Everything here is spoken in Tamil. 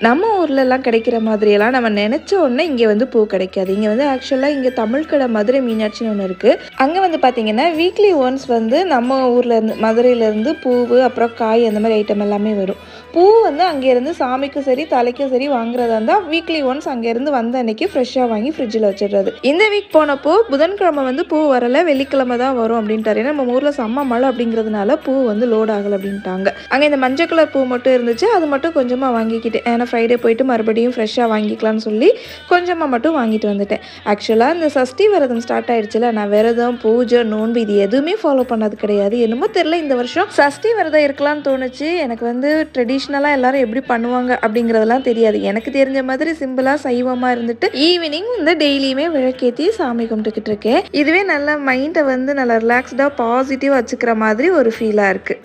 நம்ம ஊர்லலாம் கிடைக்கிற மாதிரியெல்லாம் நம்ம நினச்ச உடனே இங்கே வந்து பூ கிடைக்காது. இங்கே வந்து ஆக்சுவலாக இங்கே தமிழ் கடை மதுரை மீனாட்சின்னு ஒன்று இருக்குது. அங்கே வந்து பார்த்திங்கன்னா வீக்லி ஒன்ஸ் வந்து நம்ம ஊர்லேருந்து மதுரையிலேருந்து பூவு அப்புறம் காய் அந்த மாதிரி ஐட்டம் எல்லாமே வரும். பூ வந்து அங்கேருந்து சாமிக்கும் சரி தலைக்கும் சரி வாங்குறதா இருந்தால் வீக்லி ஒன்ஸ் அங்கேருந்து வந்த அன்னைக்கு ஃப்ரெஷ்ஷாக வாங்கி ஃப்ரிட்ஜில் வச்சிடுறது. இந்த வீக் போனப்போ புதன்கிழமை வந்து பூ வரலை, வெள்ளிக்கிழமை தான் வரும் அப்படின்ட்டாரு. ஏன்னா நம்ம ஊரில் செம்ம மழை அப்படிங்கிறதுனால பூ வந்து லோட் ஆகலை அப்படின்ட்டாங்க. அங்கே இந்த மஞ்சள் கலர் பூ மட்டும் இருந்துச்சு, அது மட்டும் கொஞ்சமாக வாங்கிக்கிட்டேன். ஏன்னா ஃப்ரைடே போயிட்டு மறுபடியும் ஃப்ரெஷ்ஷாக வாங்கிக்கலாம்னு சொல்லி கொஞ்சமாக மட்டும் வாங்கிட்டு வந்துட்டேன். ஆக்சுவலாக இந்த சஷ்டி விரதம் ஸ்டார்ட் ஆயிடுச்சுல, நான் விரதம் பூஜை நோன்பு இது எதுவுமே ஃபாலோ பண்ணது கிடையாது. என்னமோ தெரியல, இந்த வருஷம் சஷ்டி விரதம் இருக்கலாம்னு தோணுச்சு. எனக்கு வந்து ட்ரெடிஷ்னலாக எல்லாரும் எப்படி பண்ணுவாங்க அப்படிங்கிறதெல்லாம் தெரியாது. எனக்கு தெரிஞ்ச மாதிரி சிம்பிளாக சைவமாக இருந்துட்டு ஈவினிங் வந்து டெய்லியுமே விளக்கேற்றி சாமி கும்பிட்டுக்கிட்டு இருக்கேன். இதுவே நல்ல மைண்டை வந்து நல்லா ரிலாக்ஸ்டாக பாசிட்டிவாக வச்சுக்கிற மாதிரி ஒரு ஃபீலாக இருக்குது.